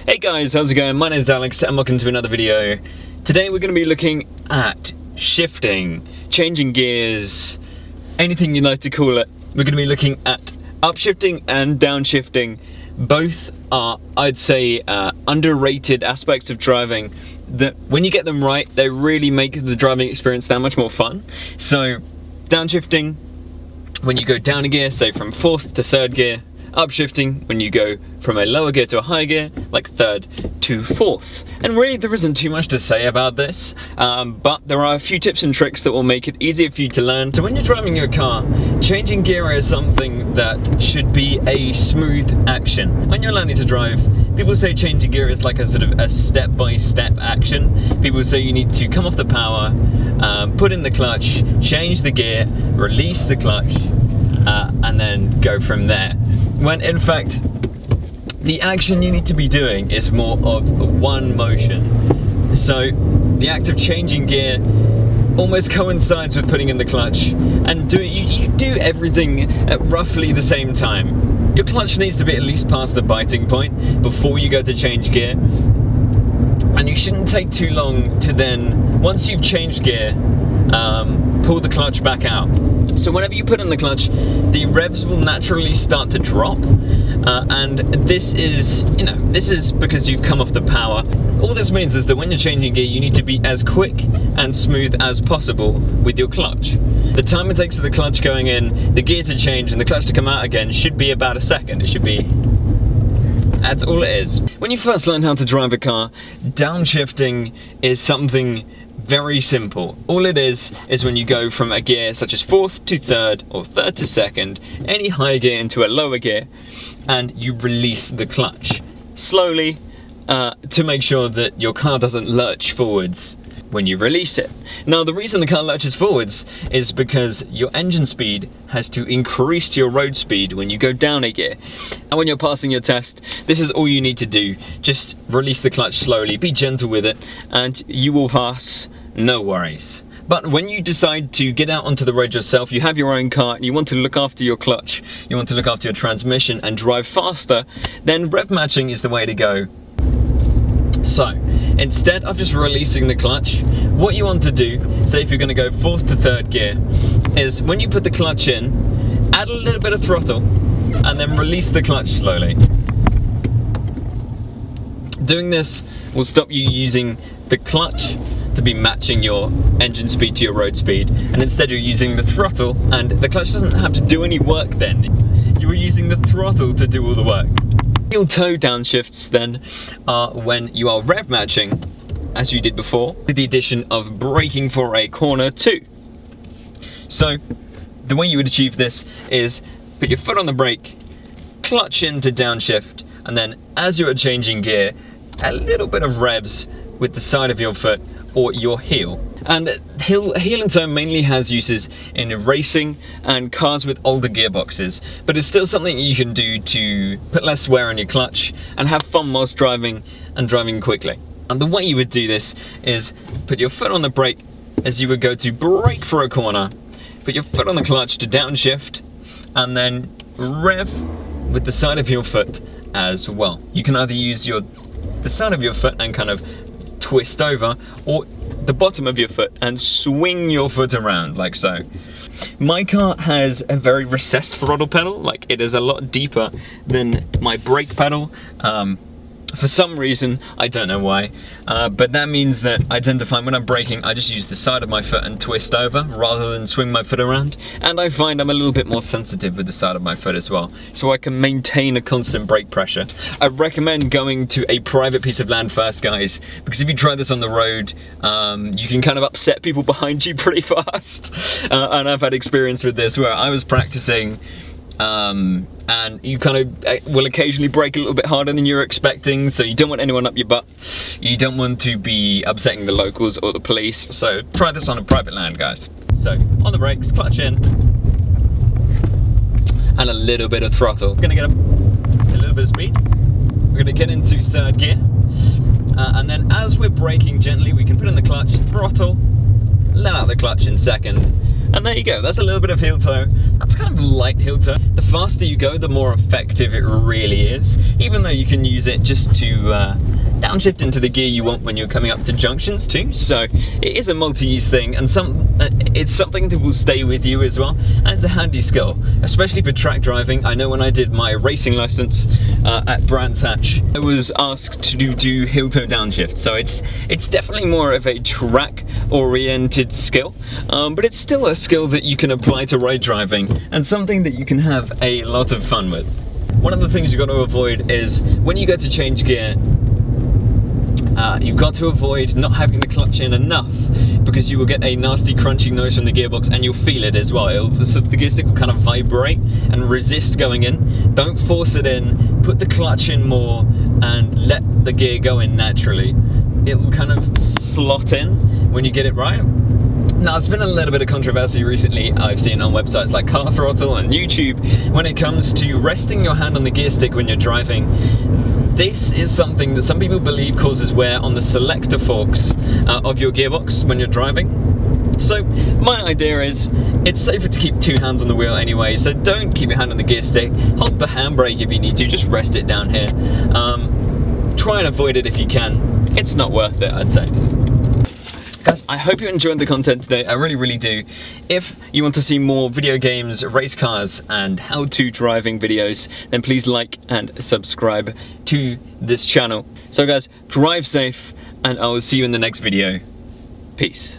Hey guys, how's it going? My name's Alex and welcome to another video. Today we're going to be looking at shifting, changing gears, anything you'd like to call it. We're going to be looking at upshifting and downshifting. Both are, I'd say, underrated aspects of driving that when you get them right, they really make the driving experience that much more fun. So, downshifting, when you go down a gear, say from 4th to 3rd gear. Upshifting, when you go from a lower gear to a higher gear, like 3rd to 4th. And really there isn't too much to say about this, but there are a few tips and tricks that will make it easier for you to learn. So when you're driving your car, changing gear is something that should be a smooth action. When you're learning to drive, people say changing gear is like a sort of a step-by-step action. People say you need to come off the power, put in the clutch, change the gear, release the clutch, and then go from there. When in fact, the action you need to be doing is more of one motion. So the act of changing gear almost coincides with putting in the clutch, and you do everything at roughly the same time. Your clutch needs to be at least past the biting point before you go to change gear, and you shouldn't take too long to then, once you've changed gear, pull the clutch back out. So whenever you put in the clutch, the revs will naturally start to drop, and this is because you've come off the power. All this means is that when you're changing gear, you need to be as quick and smooth as possible with your clutch. The time it takes for the clutch going in, the gear to change, and the clutch to come out again should be about a second. That's all it is. When you first learn how to drive a car, downshifting is something very simple. All it is when you go from a gear such as 4th to 3rd or 3rd to 2nd, any higher gear into a lower gear, and you release the clutch slowly to make sure that your car doesn't lurch forwards when you release it. Now the reason the car lurches forwards is because your engine speed has to increase to your road speed when you go down a gear. And when you're passing your test, this is all you need to do. Just release the clutch slowly, be gentle with it, and you will pass, no worries. But when you decide to get out onto the road yourself, you have your own car, and you want to look after your clutch, you want to look after your transmission and drive faster, then rev matching is the way to go. So, instead of just releasing the clutch, what you want to do, say if you're going to go 4th to 3rd gear, is when you put the clutch in, add a little bit of throttle, and then release the clutch slowly. Doing this will stop you using the clutch to be matching your engine speed to your road speed, and instead you're using the throttle, and the clutch doesn't have to do any work then. You are using the throttle to do all the work. Heel toe downshifts then are when you are rev matching, as you did before, with the addition of braking for a corner too. So the way you would achieve this is put your foot on the brake, clutch in to downshift, and then as you are changing gear, a little bit of revs with the side of your foot or your heel. And heel and toe mainly has uses in racing and cars with older gearboxes, but it's still something you can do to put less wear on your clutch and have fun whilst driving and driving quickly. And the way you would do this is put your foot on the brake as you would go to brake for a corner, put your foot on the clutch to downshift, and then rev with the side of your foot as well. You can either use the side of your foot and kind of twist over, or the bottom of your foot and swing your foot around like so. My car has a very recessed throttle pedal, like it is a lot deeper than my brake pedal. For some reason, I don't know why, but that means that I tend to find when I'm braking, I just use the side of my foot and twist over rather than swing my foot around. And I find I'm a little bit more sensitive with the side of my foot as well, so I can maintain a constant brake pressure. I recommend going to a private piece of land first, guys, because if you try this on the road, you can kind of upset people behind you pretty fast. And I've had experience with this where I was practicing, and you kind of will occasionally brake a little bit harder than you're expecting, so you don't want anyone up your butt. You don't want to be upsetting the locals or the police, so try this on a private land, guys. So, on the brakes, clutch in, and a little bit of throttle. We're gonna get a little bit of speed. We're gonna get into 3rd gear, and then as we're braking gently, we can put in the clutch, throttle, let out the clutch in 2nd, And there you go, that's a little bit of heel toe. That's kind of light heel toe. The faster you go, the more effective it really is, even though you can use it just to downshift into the gear you want when you're coming up to junctions too. So it is a multi-use thing, and it's something that will stay with you as well, and it's a handy skill, especially for track driving. I know when I did my racing license at Brands Hatch, I was asked to do heel toe downshift, so it's definitely more of a track oriented skill, but it's still a skill that you can apply to road driving, and something that you can have a lot of fun with. One of the things you've got to avoid is when you go to change gear, you've got to avoid not having the clutch in enough, because you will get a nasty crunching noise from the gearbox, and you'll feel it as well. The gear stick will kind of vibrate and resist going in. Don't force it in, put the clutch in more and let the gear go in naturally. It will kind of slot in when you get it right. Now, there's been a little bit of controversy recently I've seen on websites like Car Throttle and YouTube when it comes to resting your hand on the gear stick when you're driving. This is something that some people believe causes wear on the selector forks of your gearbox when you're driving. So my idea is, it's safer to keep two hands on the wheel anyway, so don't keep your hand on the gear stick. Hold the handbrake if you need to, just rest it down here. Try and avoid it if you can. It's not worth it, I'd say. Guys, I hope you enjoyed the content today, I really do. If you want to see more video games, race cars and how-to driving videos, then please like and subscribe to this channel. So guys, drive safe, and I will see you in the next video. Peace.